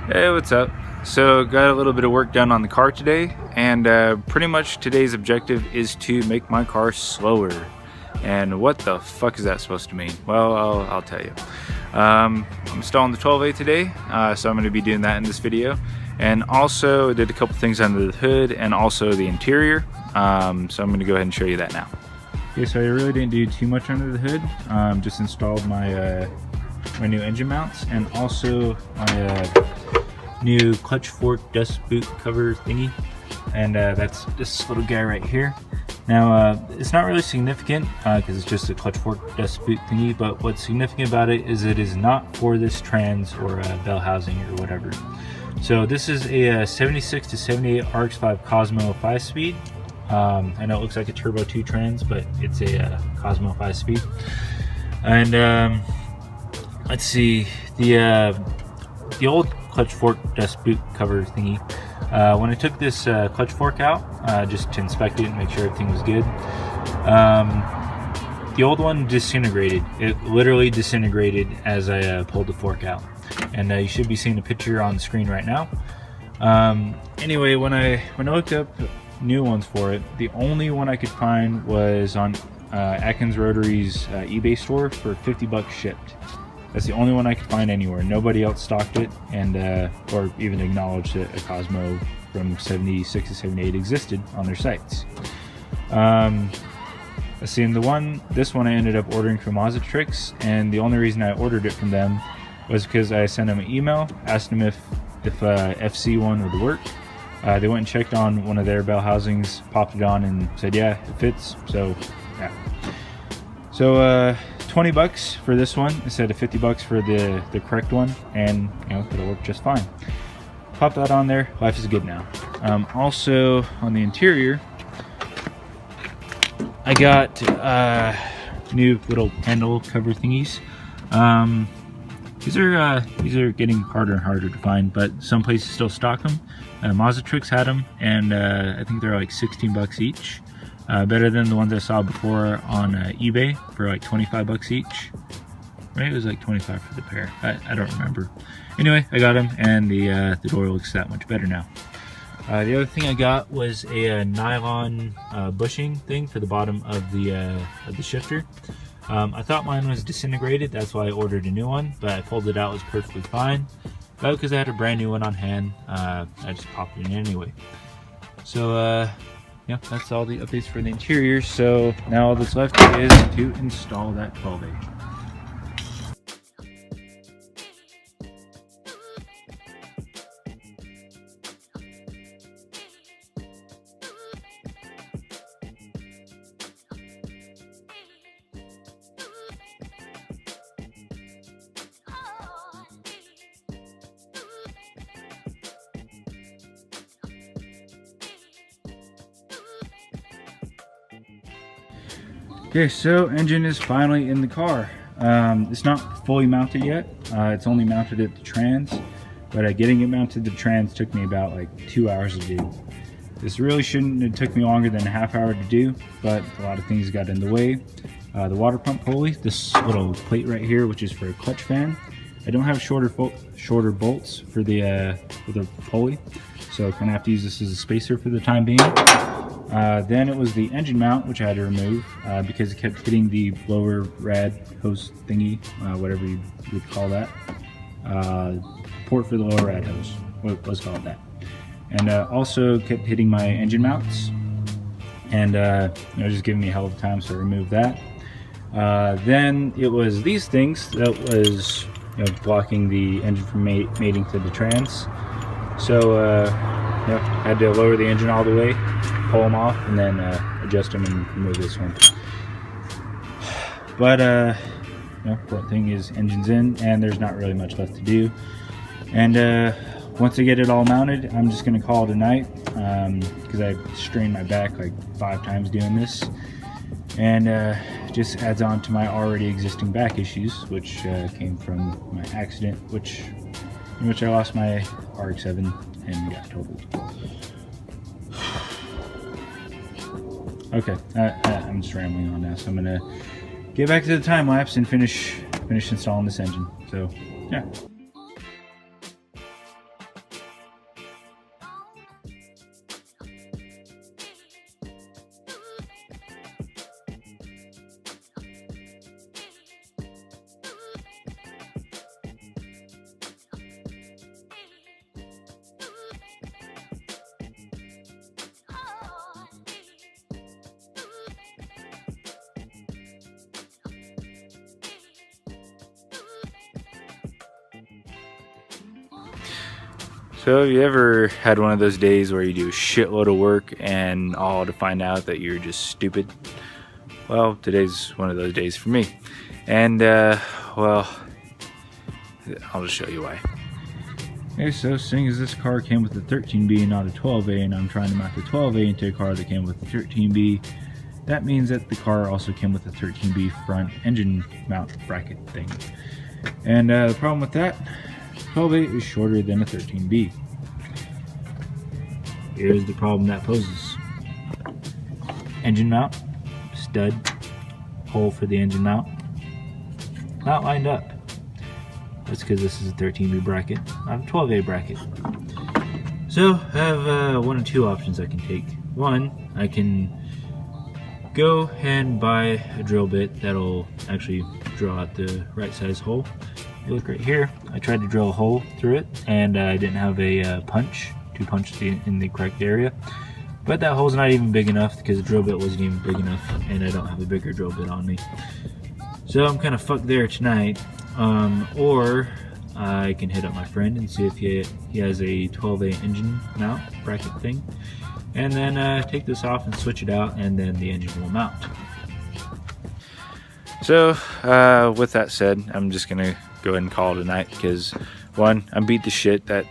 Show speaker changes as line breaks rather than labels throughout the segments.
Hey, what's up? So got a little bit of work done on the car today, and pretty much today's objective is to make my car slower. And what the fuck is that supposed to mean? Well, I'll tell you. I'm installing the 12A today, so I'm going to be doing that in this video. And also did a couple things under the hood and also the interior, so I'm going to go ahead and show you that now. Okay, so I really didn't do too much under the hood, just installed my my new engine mounts and also my new clutch fork dust boot cover thingy, and that's this little guy right here. Now it's not really significant because it's just a clutch fork dust boot thingy, but what's significant about it is it is not for this trans or bell housing or whatever. So this is a 76 to 78 RX-5 Cosmo 5-speed. I know it looks like a Turbo 2 trans, but it's a Cosmo 5-speed. And let's see, the old clutch fork dust boot cover thingy, when I took this clutch fork out just to inspect it and make sure everything was good, the old one disintegrated. It literally disintegrated as I pulled the fork out, and you should be seeing a picture on the screen right now. Anyway, when I looked up new ones for it, the only one I could find was on Atkins Rotary's eBay store for $50 shipped. That's the only one I could find anywhere. Nobody else stocked it, and or even acknowledged that a Cosmo from 76 to 78 existed on their sites. Let's see, and this one I ended up ordering from Tricks, and the only reason I ordered it from them was because I sent them an email, asked them if FC one would work. They went and checked on one of their bell housings, popped it on, and said, yeah, it fits. So, yeah. So, $20 for this one instead of $50 for the correct one, and you know, it'll work just fine. Pop that on there. Life is good now. Also, on the interior, I got new little handle cover thingies. These are getting harder and harder to find, but some places still stock them. Tricks had them, and I think they're like $16 each. Better than the ones I saw before on eBay for like $25 each. Right, it was like 25 for the pair. I don't remember. Anyway, I got them, and the door looks that much better now. The other thing I got was a nylon bushing thing for the bottom of the shifter. I thought mine was disintegrated, that's why I ordered a new one, but I pulled it out, it was perfectly fine. But because I had a brand new one on hand, I just popped it in anyway. So yeah, that's all the updates for the interior. So now all that's left is to install that 12A. Okay, so engine is finally in the car. It's not fully mounted yet. It's only mounted at the trans, but getting it mounted to the trans took me about like 2 hours to do. This really shouldn't have took me longer than a half hour to do, but a lot of things got in the way. The water pump pulley, this little plate right here, which is for a clutch fan. I don't have shorter bolts for the pulley, so I'm gonna have to use this as a spacer for the time being. Then it was the engine mount, which I had to remove because it kept hitting the lower rad hose thingy, whatever you would call that. Port for the lower rad hose, let's call it that. And also kept hitting my engine mounts, and it was just giving me a hell of a time, so I removed that. Then it was these things that was blocking the engine from mating to the trans. So I had to lower the engine all the way, pull them off, and then adjust them and remove this one. But important thing is engine's in, and there's not really much left to do. And once I get it all mounted, I'm just gonna call it a night because I strained my back like 5 times doing this, and just adds on to my already existing back issues, which came from my accident, in which I lost my RX-7 and got totaled. Okay, I'm just rambling on now, so I'm gonna get back to the time lapse and finish installing this engine. So yeah. So have you ever had one of those days where you do a shitload of work and all to find out that you're just stupid? Well, today's one of those days for me. And, well, I'll just show you why. Okay, so seeing as this car came with a 13B and not a 12A, and I'm trying to mount the 12A into a car that came with a 13B, that means that the car also came with a 13B front engine mount bracket thing. And the problem with that, 12A is shorter than a 13B. Here's the problem that poses. Engine mount, stud, hole for the engine mount, not lined up. That's because this is a 13B bracket, not a 12A bracket. So I have one of two options I can take. One, I can go and buy a drill bit that'll actually drill out the right size hole. You look right here, I tried to drill a hole through it and I didn't have a punch to punch in the correct area. But that hole's not even big enough because the drill bit wasn't even big enough and I don't have a bigger drill bit on me. So I'm kind of fucked there tonight. Or I can hit up my friend and see if he has a 12A engine mount bracket thing. And then take this off and switch it out and then the engine will mount. So with that said, I'm just gonna go ahead and call it a night because one, I'm beat the shit. That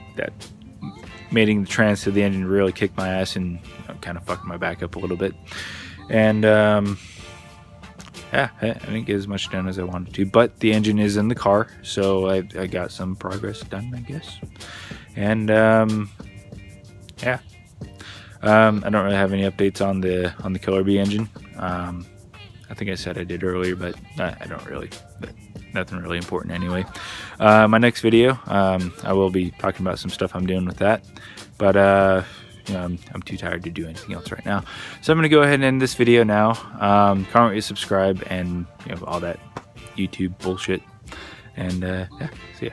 mating the trans to the engine really kicked my ass and kind of fucked my back up a little bit. And yeah, I didn't get as much done as I wanted to, but the engine is in the car, so I got some progress done, I guess. And yeah, I don't really have any updates on the Killer Bee engine. I think I said I did earlier, but I don't really. Nothing really important anyway. My next video, I will be talking about some stuff I'm doing with that, but you know, I'm too tired to do anything else right now. So I'm going to go ahead and end this video now. Comment, rate, subscribe, and you know, all that YouTube bullshit. And yeah, see ya.